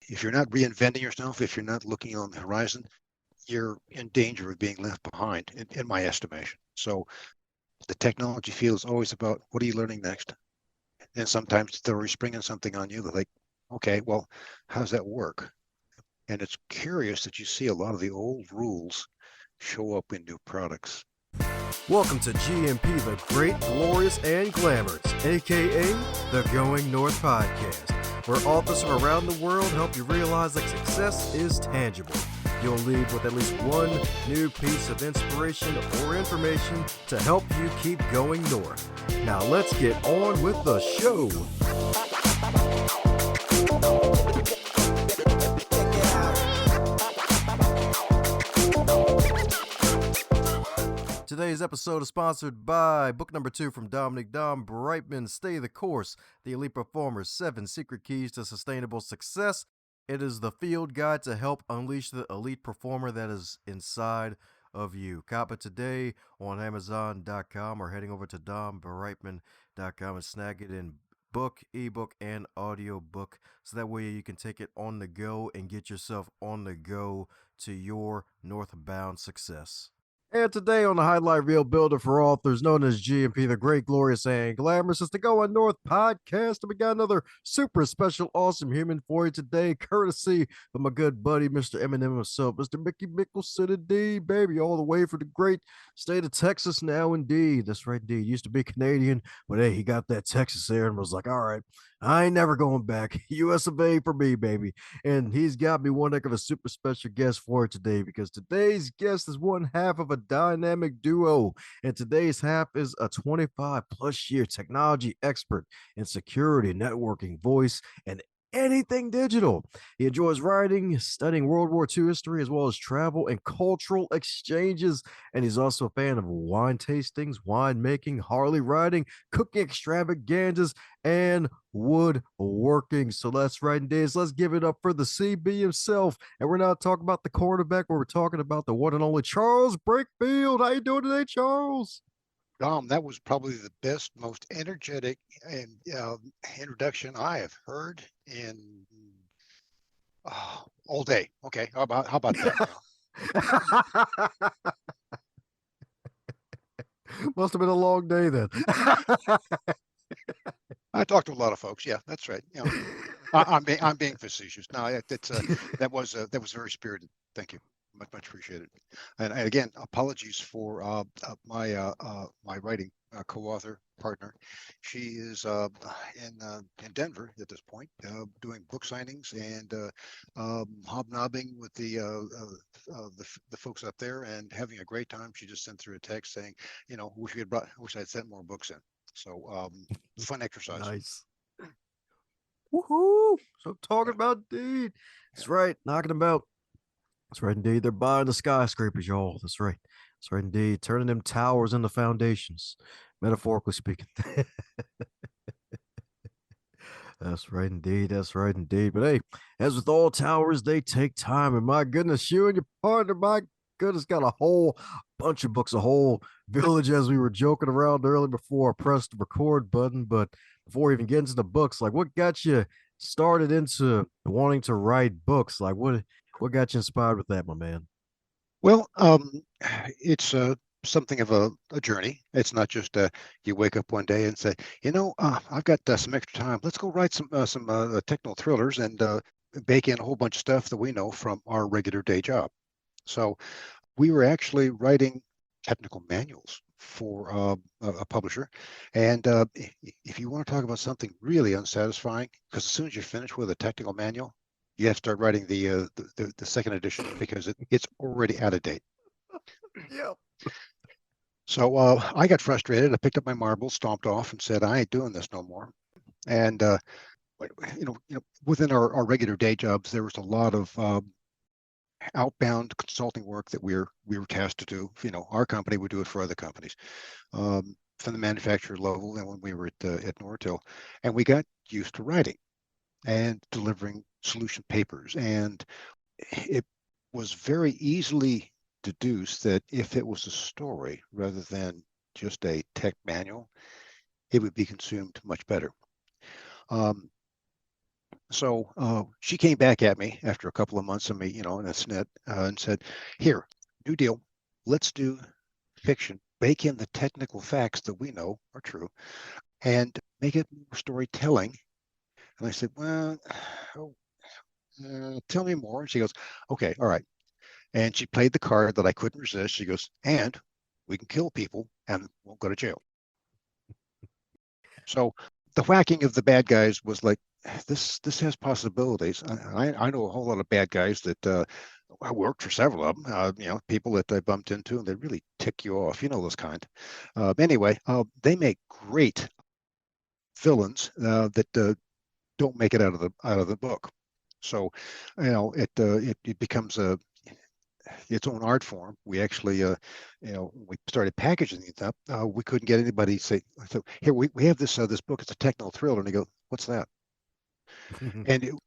if you're not reinventing yourself, if you're not looking on the horizon, you're in danger of being left behind, in my estimation. So the technology field is always about what are you learning next? And sometimes they're springing something on you that like, okay, well, how does that work? And it's curious that you see a lot of the old rules show up in new products. Welcome to GMP, the Great, Glorious, and Glamorous, aka the Going North Podcast, where authors from around the world help you realize that success is tangible. You'll leave with at least one new piece of inspiration or information to help you keep going north. Now let's get on with the show. Today's episode is sponsored by book number 2 from DomBrightmon, Stay the Course, The Elite Performer's 7 Secret Keys to Sustainable Success. It is the field guide to help unleash the elite performer that is inside of you. Cop it today on Amazon.com or heading over to DomBrightmon.com and snag it in book, ebook, and audiobook, so that way you can take it on the go and get yourself on the go to your northbound success. And today on the Highlight Reel Builder for Authors, known as GMP, the Great, Glorious, and Glamorous, is the Going North podcast. And we got another super special, awesome human for you today, courtesy of my good buddy, Mr. Eminem himself, Mr. Mickey Mickelson, indeed, baby, all the way from the great state of Texas now, indeed. That's right, indeed. Used to be Canadian, but hey, he got that Texas there and was like, all right, I ain't never going back. US of A for me, baby. And he's got me one heck of a super special guest for it today, because today's guest is one half of a dynamic duo. And today's half is a 25 plus year technology expert in security, networking, voice, and anything digital. He enjoys writing, studying World War II history, as well as travel and cultural exchanges. And he's also a fan of wine tastings, wine making, Harley riding, cooking extravaganzas, and woodworking. So that's right, indeed. Let's give it up for the CB himself. And we're not talking about the quarterback, but we're talking about the one and only Charles Breakfield. How you doing today, Charles? Dom, that was probably the best, most energetic and introduction I have heard in all day. Okay, how about that? Must have been a long day then. I talked to a lot of folks. Yeah, that's right. You know, I'm being facetious. No, that was very spirited. Thank you. Much appreciated. And again, apologies for my writing co-author partner. She is in Denver at this point, doing book signings and hobnobbing with the folks up there and having a great time. She just sent through a text saying, wish I'd sent more books in. So fun exercise. Nice. Woohoo! So talking about indeed. That's right. Knocking about. That's right, indeed. They're buying the skyscrapers, y'all. That's right. That's right, indeed. Turning them towers into foundations, metaphorically speaking. That's right, indeed. That's right, indeed. But hey, as with all towers, they take time. And my goodness, you and your partner, my goodness, got a whole bunch of books, a whole village, as we were joking around earlier before I pressed the record button. But before we even get into the books, like what got you started into wanting to write books? Like what got you inspired with that, my man? Well, it's something of a journey. It's not just you wake up one day and say, I've got some extra time. Let's go write some technical thrillers and bake in a whole bunch of stuff that we know from our regular day job. So we were actually writing technical manuals for a publisher. And if you want to talk about something really unsatisfying, because as soon as you're finished with a technical manual, you have to start writing the second edition because it's already out of date. Yeah. So I got frustrated. I picked up my marbles, stomped off, and said, "I ain't doing this no more." And within our regular day jobs, there was a lot of outbound consulting work that we were tasked to do. Our company would do it for other companies, from the manufacturer level, and when we were at Nortel, and we got used to writing and delivering solution papers. And it was very easily deduced that if it was a story rather than just a tech manual, it would be consumed much better. So she came back at me after a couple of months of me, in a snit, and said, "Here, new deal. Let's do fiction. Bake in the technical facts that we know are true, and make it more storytelling." And I said, "Well, oh, tell me more." And she goes, "Okay, all right." And she played the card that I couldn't resist. She goes, "And we can kill people and won't go to jail." So the whacking of the bad guys was like, this has possibilities. I know a whole lot of bad guys that I worked for several of them. People that I bumped into and they really tick you off. You know those kind. Anyway, they make great villains that don't make it out of the book. So, it becomes its own art form. We actually, when we started packaging it up, we couldn't get anybody to say, so here we have this book. It's a techno thriller, and they go, "What's that?" And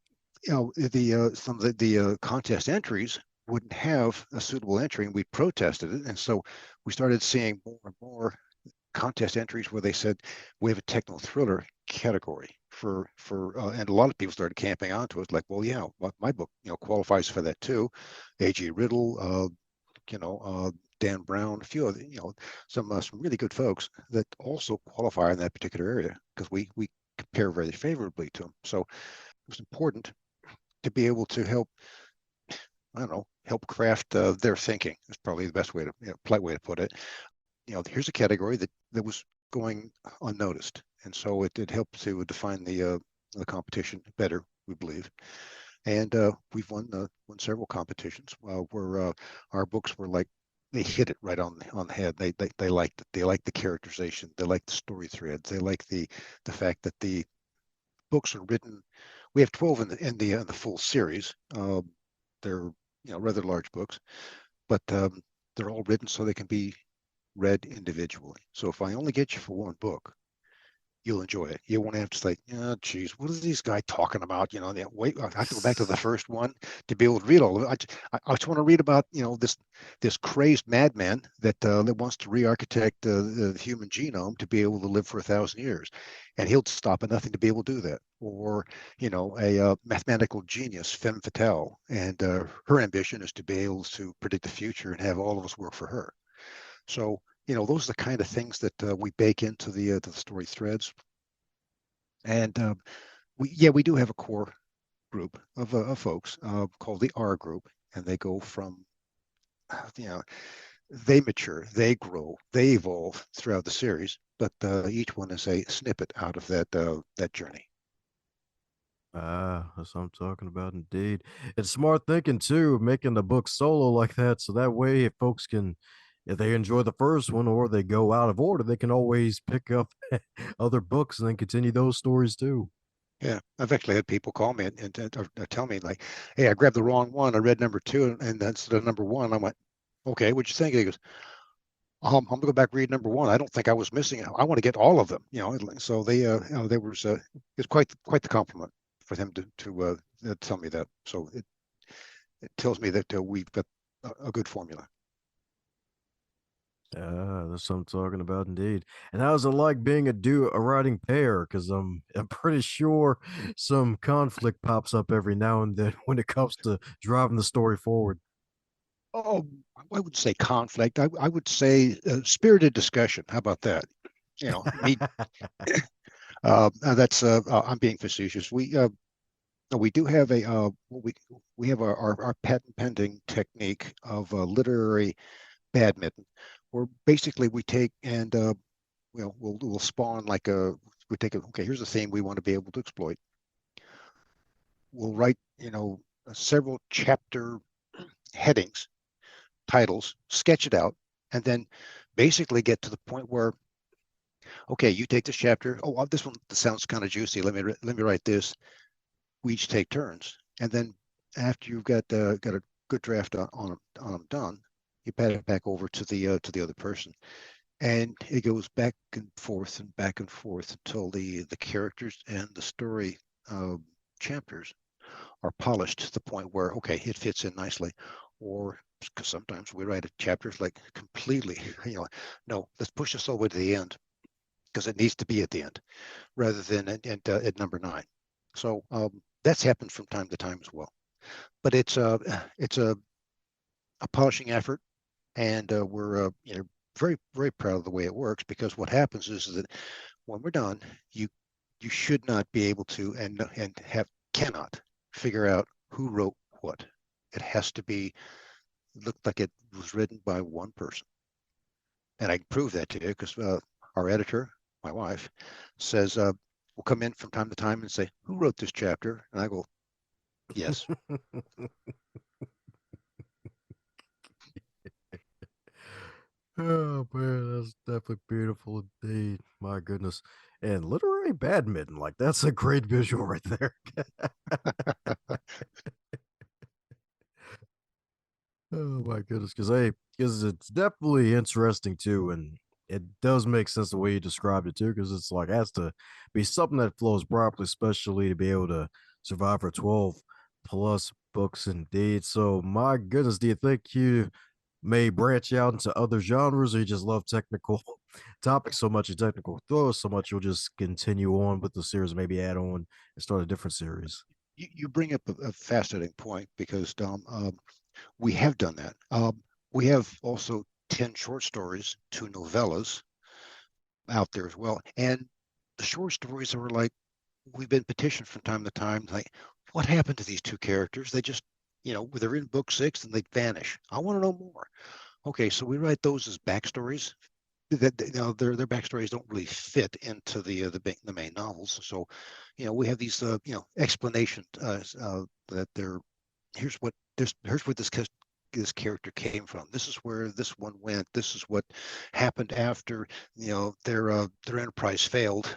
some of the contest entries wouldn't have a suitable entry, and we protested it, and so we started seeing more and more contest entries where they said we have a techno thriller category and a lot of people started camping onto it like, well, yeah, my book qualifies for that too. AG Riddle, you know Dan Brown, a few of some really good folks that also qualify in that particular area because we compare very favorably to them. So it was important to be able to help, I don't know, help craft their thinking is probably the best way to, polite way to put it. Here's a category that was going unnoticed, and so it helped to define the competition better, we believe. And we've won several competitions where our books were like they hit it right on the head. They liked it. They liked the characterization. They liked the story threads. They like the fact that the books are written. We have 12 in the full series. They're rather large books, but they're all written so they can be read individually. So if I only get you for one book, you'll enjoy it. You won't have to say, "Oh, geez, what is this guy talking about?" Wait, I have to go back to the first one to be able to read all of it. I just want to read about this crazed madman that wants to re-architect the human genome to be able to live for 1,000 years, and he'll stop at nothing to be able to do that. Or a mathematical genius, femme fatale, and her ambition is to be able to predict the future and have all of us work for her. So, those are the kind of things that we bake into the story threads. And we do have a core group of folks called the R group, and they go from, you know, they mature, they grow, they evolve throughout the series, but each one is a snippet out of that journey. Ah, that's what I'm talking about indeed. It's smart thinking too, making the book solo like that. So that way if folks can if they enjoy the first one or they go out of order, they can always pick up other books and then continue those stories too. Yeah, I've actually had people call me or tell me like, "Hey, I grabbed the wrong one. I read number two, and that's the number one." I went, "Okay, what'd you think?" He goes, I'm gonna go back read number one. I don't think I was missing it. I want to get all of them. So they was it's quite the compliment for them to tell me that. So it tells me that we've got a good formula. Ah, that's what I'm talking about indeed. And how's it like being a writing pair? Because I'm pretty sure some conflict pops up every now and then when it comes to driving the story forward. Oh, I would say conflict. I would say spirited discussion. How about that? Me. That's I'm being facetious. We do have a we have our patent pending technique of literary badminton, where basically we take and we'll spawn like we take a okay, here's a theme we want to be able to exploit. We'll write several chapter headings, titles, sketch it out, and then basically get to the point where okay, you take this chapter. Oh, well, this one sounds kind of juicy. Let me write this. We each take turns, and then after you've got a good draft on them done, you pat it back over to the other person, and it goes back and forth until the characters and the story uh, chapters are polished to the point where okay, it fits in nicely. Or because sometimes we write a chapters like completely, no, let's push this all the way to the end because it needs to be at the end rather than at number nine. So That's happened from time to time as well. But it's a polishing effort, and we're very very proud of the way it works because what happens is that when we're done, you you should not be able to and have cannot figure out who wrote what. It has to be looked like it was written by one person, and I can prove that to you because our editor, my wife, says will come in from time to time and say, "Who wrote this chapter?" And I go, "Yes." Oh man, that's definitely beautiful indeed. My goodness. And literary badminton, like that's a great visual right there. Oh my goodness, because it's definitely interesting too, and it does make sense the way you described it too, because it's like it has to be something that flows properly, especially to be able to survive for 12 plus books indeed. So my goodness, do you think you may branch out into other genres, or you just love technical topics so much and technical throws so much you'll just continue on with the series, maybe add on and start a different series? You bring up a fascinating point because Dom, we have done that. We have also 10 short stories, two novellas out there as well. And the short stories are like, we've been petitioned from time to time, like, what happened to these two characters? They just, they're in book six and they vanish. I want to know more. Okay, so we write those as backstories. That their backstories don't really fit into the main novels. So, we have these explanations that they're here's where this character came from. This is where this one went. This is what happened after their enterprise failed.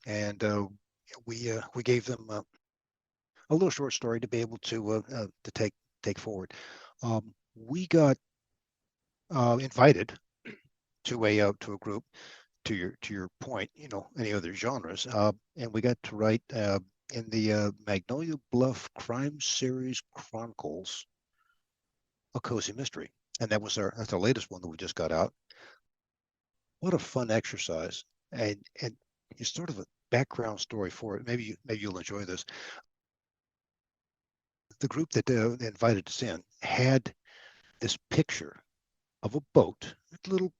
And we gave them a little short story to be able to take forward. We got invited to a group to your point, any other genres, and we got to write in the Magnolia Bluff Crime Series Chronicles, a cozy mystery, and that's our latest one that we just got out. What a fun exercise, and it's sort of a background story for it. Maybe you'll enjoy this. The group that invited us in had this picture of a boat, a little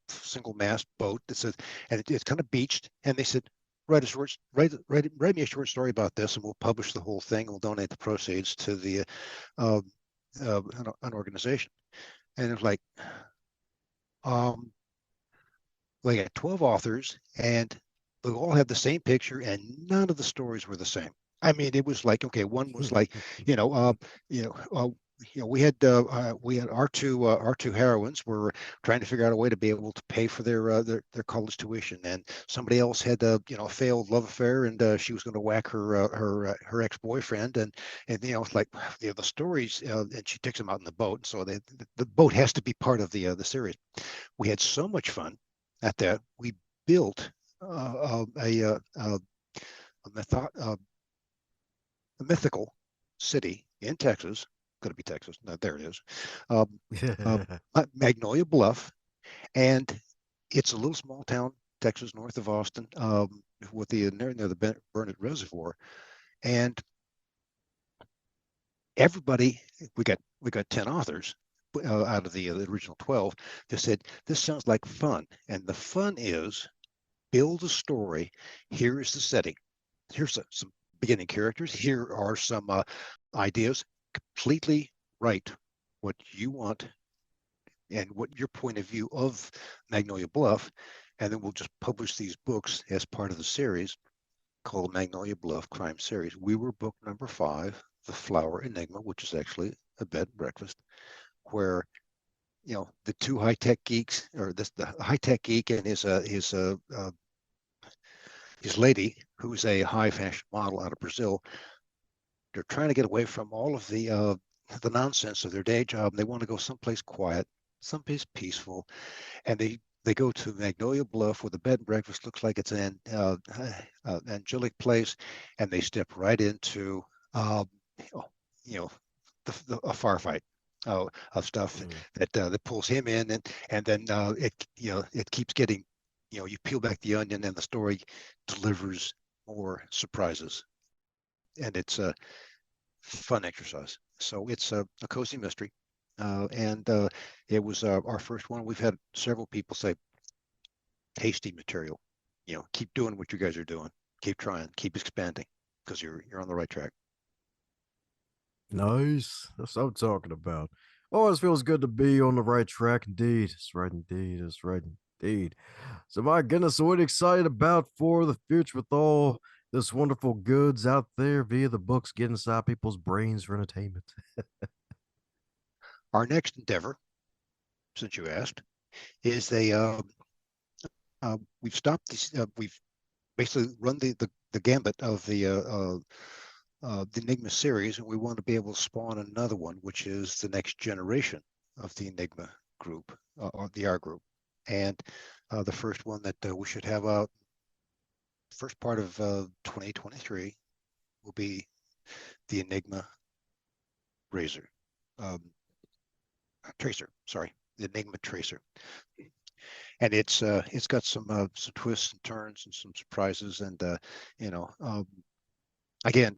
single mast boat that says, and it's kind of beached, and they said, write me a short story about this, and we'll publish the whole thing, and we'll donate the proceeds to the uh, an organization. And it was like, um, we got 12 authors, and they all had the same picture, and none of the stories were the same. I mean, it was like, okay, one was like, you know, uh, you know, uh, we had our two heroines were trying to figure out a way to be able to pay for their college tuition, and somebody else had a failed love affair, and she was going to whack her ex-boyfriend, and it's like the stories, and she takes them out in the boat, so the boat has to be part of the series. We had so much fun at that. We built a, mytho- a mythical city in Texas. Going to be Texas. No, there it is. Um, uh, Magnolia Bluff, and it's a little small town, Texas, north of Austin, with the near the Burnett Reservoir, and everybody. We got 10 authors out of the original 12. They said this sounds like fun, and the fun is build a story. Here is the setting. Here's some beginning characters. Here are some ideas. Completely write what you want and what your point of view of Magnolia Bluff, and then we'll just publish these books as part of the series called Magnolia Bluff Crime Series. We were book number 5, The Flower Enigma, which is actually a bed and breakfast, where the two high tech geeks, or the high tech geek and his lady, who's a high fashion model out of Brazil. They're trying to get away from all of the nonsense of their day job. And they want to go someplace quiet, someplace peaceful, and they go to Magnolia Bluff where the bed and breakfast looks like it's an angelic place, and they step right into um, you know a firefight of stuff Mm. that pulls him in, and then it keeps getting, you peel back the onion, and the story delivers more surprises. and it's a fun exercise. So it's a cozy mystery, and it was our first one. We've had several people say, "Tasty material. Keep doing what you guys are doing. Keep trying. Keep expanding, because you're on the right track." Nice. That's what I'm talking about. Always feels good to be on the right track. Indeed. It's right indeed. It's right indeed. So my goodness, so what are you excited about for the future with all this wonderful goods out there via the books get inside people's brains for entertainment? Our next endeavor, since you asked, is we've stopped this. We've basically run the gambit of the Enigma series, and we want to be able to spawn another one, which is the next generation of the Enigma group, or the R group. And the first one that we should have out first part of 2023 will be the Enigma Razor, um, Tracer. Sorry, the Enigma Tracer, and it's got some twists and turns and some surprises, and you know, again,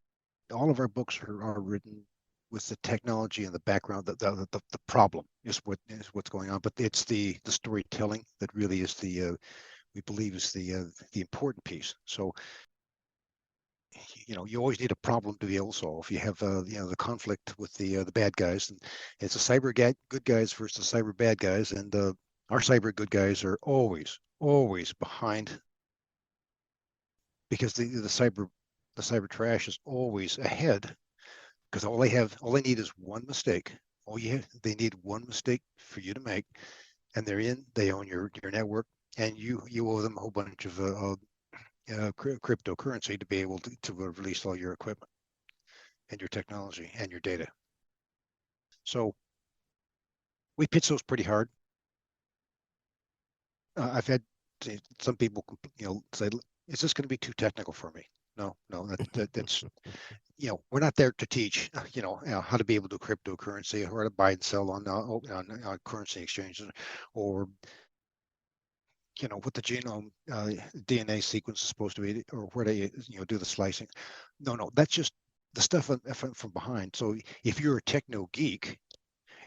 all of our books are written with the technology in the background. The problem is what's going on, but it's the storytelling that really is the we believe is the important piece. So you always need a problem to be able to solve. You have the conflict with the bad guys, and it's a good guys versus cyber bad guys, and our cyber good guys are always behind, because the cyber trash is always ahead, because all they need is one mistake. They need one mistake for you to make, and they own your network, and you owe them a whole bunch of cryptocurrency to be able to release all your equipment and your technology and your data. So we pitch those pretty hard. I've had some people say, "Is this going to be too technical for me?" No, no, that's we're not there to teach, how to be able to do cryptocurrency, or to buy and sell on currency exchanges, or what the genome DNA sequence is supposed to be, or where they do the slicing. No, that's just the stuff from behind. So if you're a techno geek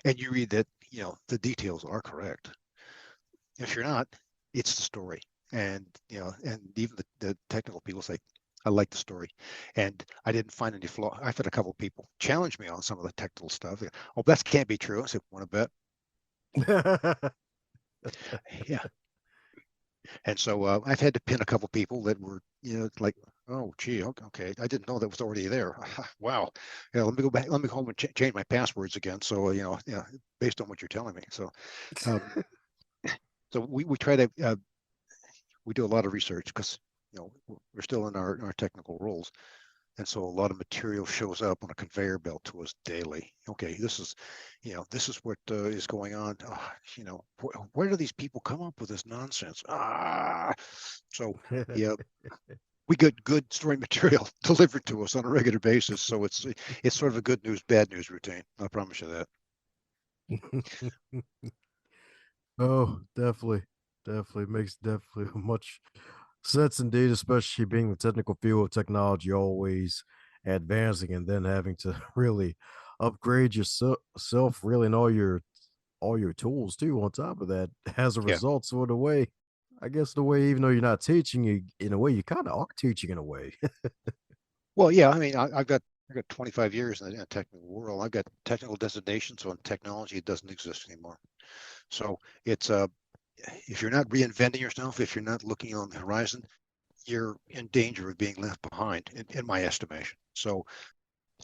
and you read that, the details are correct. If you're not, it's the story. And even the technical people say, "I like the story," and I didn't find any flaw. I've had a couple of people challenge me on some of the technical stuff. "Oh, that can't be true." I said, "Want to bet?" Yeah. And so I've had to pin a couple people that were, like, "Oh, gee, okay, I didn't know that was already there." Wow. Yeah, let me go back. Let me home and change my passwords again. So, yeah, based on what you're telling me. Um, so we try to we do a lot of research, because we're still in our technical roles, and so a lot of material shows up on a conveyor belt to us daily. Okay, this is what is going on. Where do these people come up with this nonsense? So yeah, we get good story material delivered to us on a regular basis. So it's sort of a good news, bad news routine. I promise you that. Oh, definitely. Definitely makes definitely much sense indeed, especially being the technical field of technology always advancing and then having to really upgrade yourself really and all your tools too on top of that as a Yeah. result. So in a way, I guess the way even though you're not teaching, you in a way you kind of are teaching in a way. Well, yeah. I mean, I've got 25 years in the technical world. I've got technical designations on technology. It doesn't exist anymore. So it's if you're not reinventing yourself, if you're not looking on the horizon, you're in danger of being left behind, in my estimation. So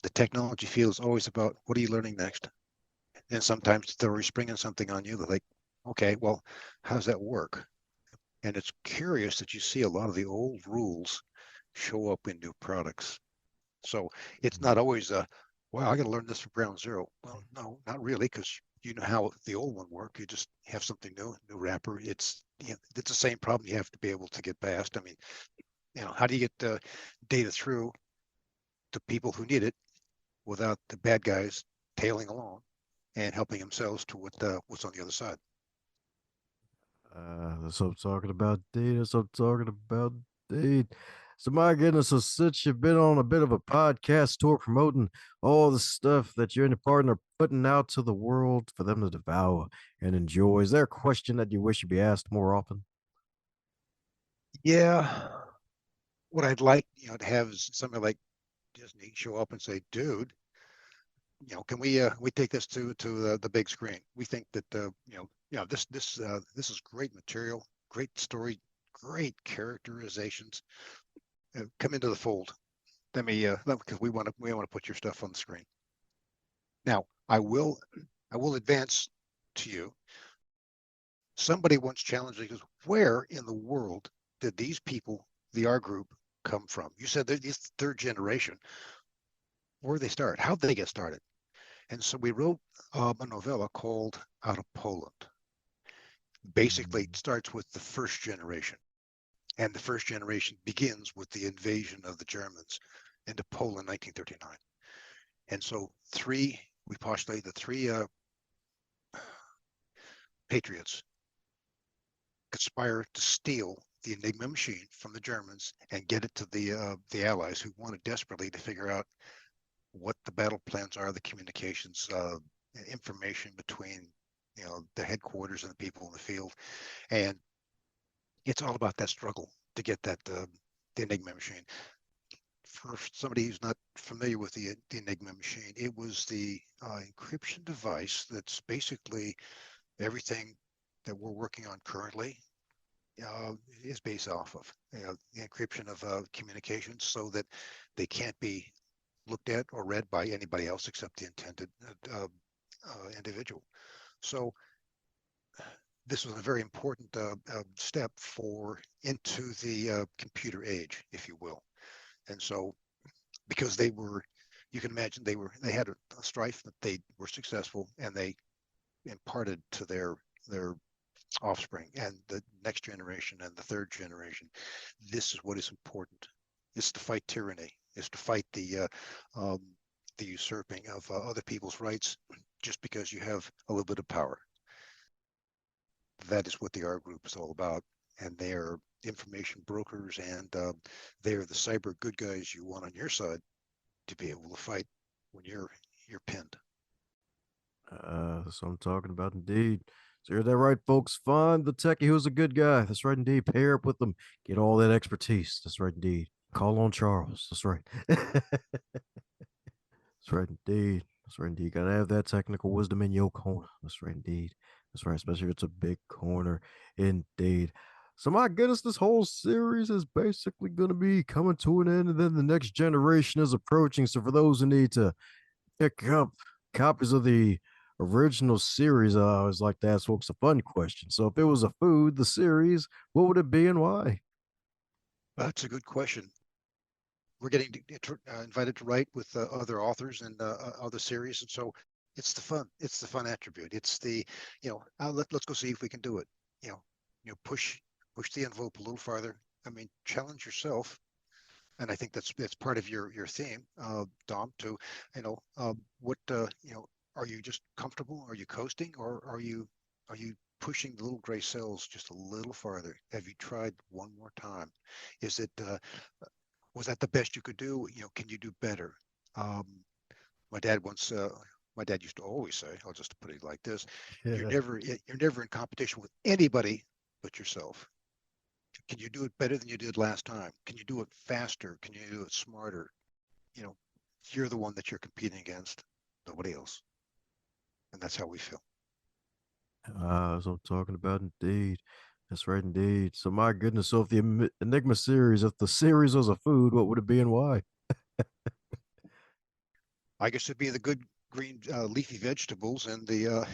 the technology field is always about, what are you learning next? And sometimes they'll springing something on you. They're like, "Okay, well, how does that work?" And it's curious that you see a lot of the old rules show up in new products. So it's not always "Wow, I got to learn this from ground zero." Well, no, not really, because you know how the old one worked. You just have something new wrapper. It's the same problem you have to be able to get past. I mean, how do you get the data through to people who need it without the bad guys tailing along and helping themselves to what's on the other side? That's what I'm talking about, dude. That's what I'm talking about, dude. So my goodness, so since you've been on a bit of a podcast tour promoting all the stuff that you and your partner are putting out to the world for them to devour and enjoy, is there a question that you wish you'd be asked more often? Yeah, what I'd like, to have is somebody like Disney show up and say, "Dude, can we take this to the big screen? We think that this is great material, great story, great characterizations. Come into the fold. Because we want to put your stuff on the screen." Now, I will advance to you. Somebody once challenged me, goes, "Where in the world did these people, the R group, come from? You said they're this third generation. Where did they start? How'd they get started?" And so we wrote a novella called Out of Poland. Basically, Mm. it starts with the first generation. And the first generation begins with the invasion of the Germans into Poland in 1939. And so we postulate the three patriots conspire to steal the Enigma machine from the Germans and get it to the Allies, who wanted desperately to figure out what the battle plans are, the communications, information between the headquarters and the people in the field. And it's all about that struggle to get the Enigma machine. For somebody who's not familiar with the Enigma machine, it was the encryption device that's basically everything that we're working on currently is based off of. The encryption of communications so that they can't be looked at or read by anybody else except the intended individual. So this was a very important step for into the computer age, if you will. And so because you can imagine they had a strife, that they were successful, and they imparted to their offspring and the next generation and the third generation. This is what is important. It's to fight tyranny. It's to fight the usurping of other people's rights just because you have a little bit of power. That is what the R group is all about, and they are information brokers, and they are the cyber good guys you want on your side to be able to fight when you're pinned. That's what I'm talking about, indeed. So you're that right, folks. Find the techie who's a good guy. That's right, indeed. Pair up with them. Get all that expertise. That's right, indeed. Call on Charles. That's right. That's right, indeed. That's right, indeed. Gotta have that technical wisdom in your corner. That's right, indeed. That's right, especially if it's a big corner, indeed. So my goodness, this whole series is basically going to be coming to an end, and then the next generation is approaching. So for those who need to pick up copies of the original series, I always like to ask folks a fun question. So if it was a food, the series, what would it be and why? That's a good question. We're getting invited to write with other authors and other series, and so it's the fun attribute. It's the let's go see if we can do it. you know push the envelope a little farther. I mean, challenge yourself. And I think that's part of your theme, Dom, to what are you just comfortable, are you coasting, or are you pushing the little gray cells just a little farther? Have you tried one more time? Is it Was that the best you could do? Can you do better? Um, my dad once, my dad used to always say, I'll just put it like this: Yeah. you're never in competition with anybody but yourself. Can you do it better than you did last time? Can you do it faster? Can you do it smarter? You know, you're the one that you're competing against, nobody else. And that's how we feel. That's what I'm talking about, indeed. That's right, indeed. So my goodness, so if the Enigma series, if the series was a food, what would it be and why? I guess it'd be the good green leafy vegetables and the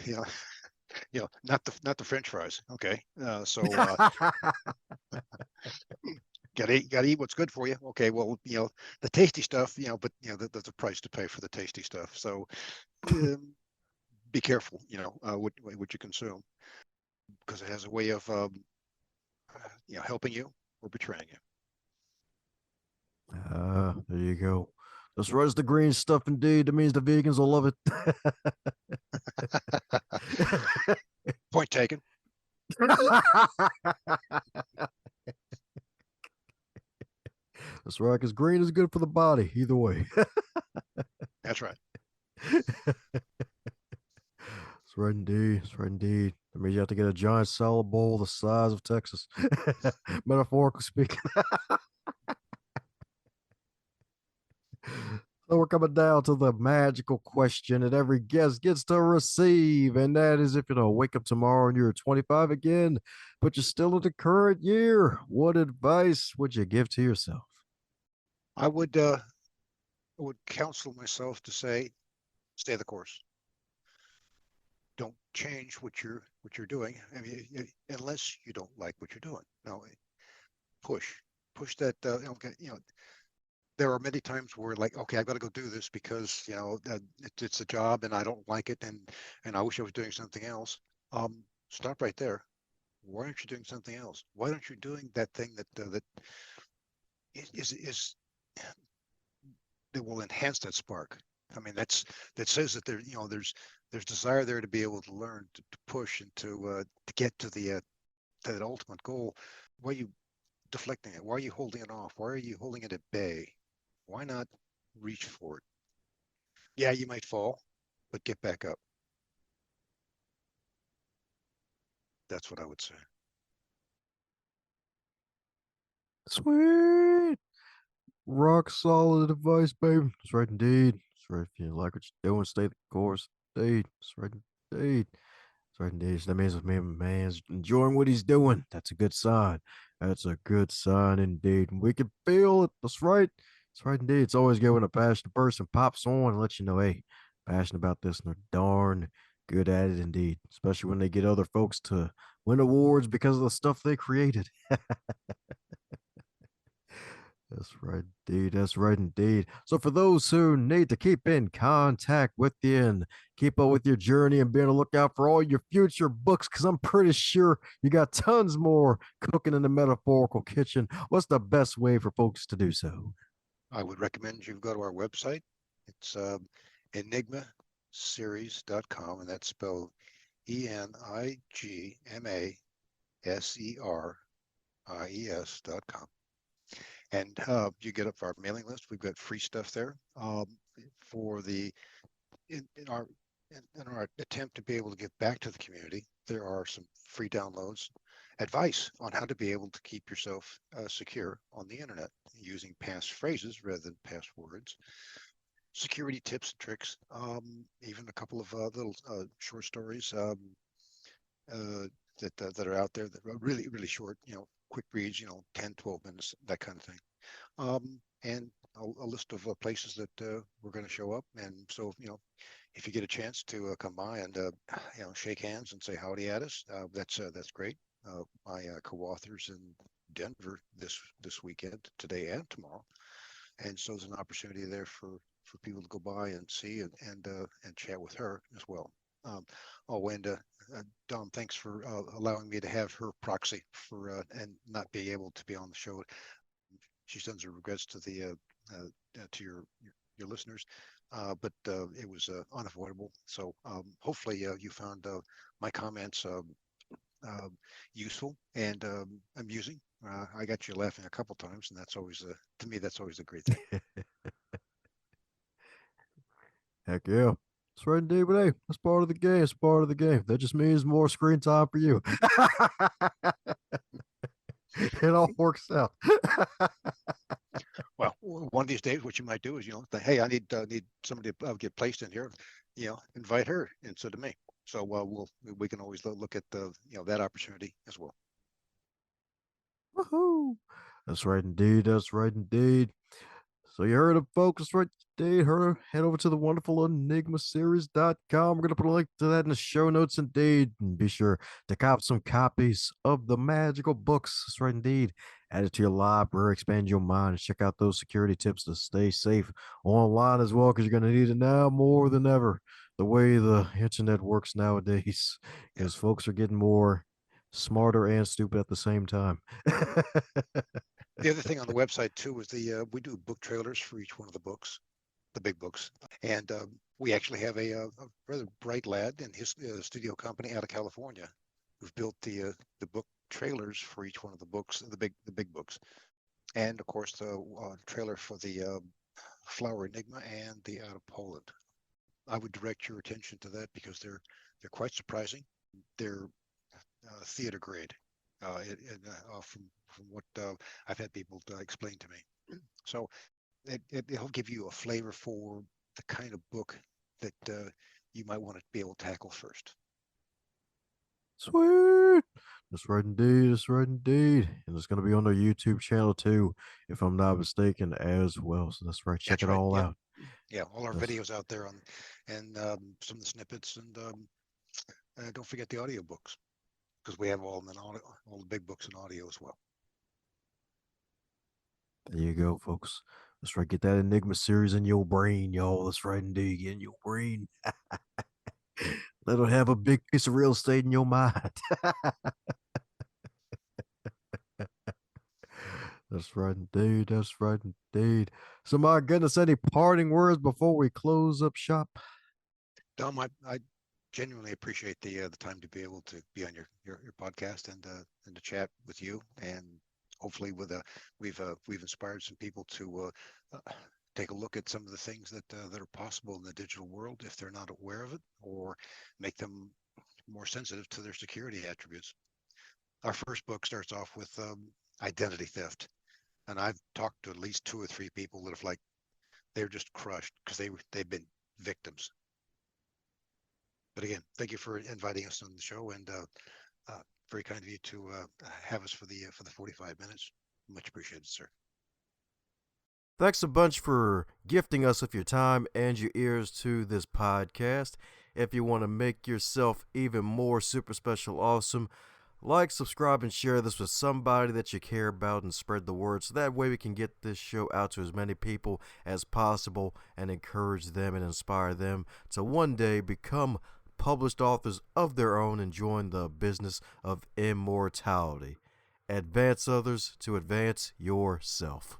not the French fries. Okay, so gotta eat what's good for you. Okay, well, the tasty stuff, but there's a price to pay for the tasty stuff. So um, be careful, what you consume, because it has a way of helping you or betraying you. There you go. That's right, it's the green stuff, indeed. That means the vegans will love it. Point taken. That's right, because green is good for the body, either way. That's right. That's right indeed. That's right indeed. That means you have to get a giant salad bowl the size of Texas. Metaphorically speaking. So we're coming down to the magical question that every guest gets to receive, and that is if you wake up tomorrow and you're 25 again, but you're still in the current year, what advice would you give to yourself? I would counsel myself to say, stay the course. Don't change what you're doing. I mean, unless you don't like what you're doing. No, push, push that. Okay, there are many times where like, okay, I've got to go do this because it's a job and I don't like it, and I wish I was doing something else. Stop right there. Why aren't you doing something else? Why aren't you doing that thing that is that will enhance that spark? I mean, that says that there's desire there to be able to learn, to push, and to get to that ultimate goal. Why are you deflecting it? Why are you holding it off? Why are you holding it at bay? Why not reach for it? Yeah, you might fall, but get back up. That's what I would say. Sweet. Rock solid advice, baby. That's right indeed. That's right. If you like what you're doing, stay the course. Indeed. That's right indeed. That's right indeed. So that means if man's enjoying what he's doing, that's a good sign. That's a good sign indeed. And we can feel it. That's right. That's right indeed. It's always good when a passionate person pops on and lets you know, hey, passionate about this and they're darn good at it indeed. Especially when they get other folks to win awards because of the stuff they created. That's right, indeed. That's right, indeed. So, for those who need to keep in contact with you and keep up with your journey and be on the lookout for all your future books, because I'm pretty sure you got tons more cooking in the metaphorical kitchen, what's the best way for folks to do so? I would recommend you go to our website. It's enigmaseries.com, and that's spelled ENIGMASERIES.com. And you get up our mailing list. We've got free stuff there for the in our in our attempt to be able to give back to the community. There are some free downloads, advice on how to be able to keep yourself secure on the internet using passphrases rather than passwords, security tips and tricks, even a couple of little short stories that are out there that are really, really short, quick reads, 10, 12 minutes, that kind of thing. And a list of places that we're going to show up. And so, if you get a chance to come by and, shake hands and say howdy at us, that's great. My co-authors in Denver this weekend, today and tomorrow. And so there's an opportunity there for people to go by and see and chat with her as well. Oh, and Dom, thanks for allowing me to have her proxy for and not being able to be on the show. She sends her regrets to the to your listeners, but it was unavoidable. So hopefully you found my comments useful and amusing. I got you laughing a couple times, and that's always to me that's always a great thing. Heck yeah. That's right, indeed. But hey, that's part of the game. It's part of the game. That just means more screen time for you. It all works out. Well, one of these days, what you might do is, think, hey, I need somebody to get placed in here, invite her instead of me. So we can always look at the that opportunity as well. Woohoo! That's right, indeed. That's right, indeed. So you heard it, folks. Right there. Head over to the wonderful enigmaseries.com. We're going to put a link to that in the show notes, indeed. And be sure to cop some copies of the magical books. That's right, indeed. Add it to your library, expand your mind, and check out those security tips to stay safe online as well, because you're going to need it now more than ever. The way the internet works nowadays, Yeah. because folks are getting more smarter and stupid at the same time. The other thing on the website too is we do book trailers for each one of the books, the big books, and we actually have a rather bright lad in his studio company out of California who've built the book trailers for each one of the books, the big books. and of course the trailer for the Flower Enigma and the Out of Poland. I would direct your attention to that because they're quite surprising. They're theater grade, from what I've had people explain to me. So it'll give you a flavor for the kind of book that you might want to be able to tackle first. Sweet. That's right indeed. That's right indeed. And it's going to be on their YouTube channel too, if I'm not mistaken, as well. So that's right. Check That's it right. all Yep. out. Yeah, all our That's videos out there on, and some of the snippets, and don't forget the audiobooks because we have all the big books in audio as well. There you go, folks. That's right. Get that Enigma series in your brain, y'all. That's right indeed. Get in your brain. Let it have a big piece of real estate in your mind. That's right indeed. That's right indeed. So, my goodness, any parting words before we close up shop? Dom, I genuinely appreciate the time to be able to be on your podcast and to chat with you, and hopefully we've inspired some people to take a look at some of the things that are possible in the digital world if they're not aware of it, or make them more sensitive to their security attributes. Our first book starts off with identity theft, and I've talked to at least two or three people that have like they're just crushed because they've been victims. But again, thank you for inviting us on the show, and very kind of you to have us for the 45 minutes. Much appreciated, sir. Thanks a bunch for gifting us with your time and your ears to this podcast. If you want to make yourself even more super special awesome, like, subscribe, and share this with somebody that you care about and spread the word so that way we can get this show out to as many people as possible and encourage them and inspire them to one day become published authors of their own and join the business of immortality. Advance others to advance yourself.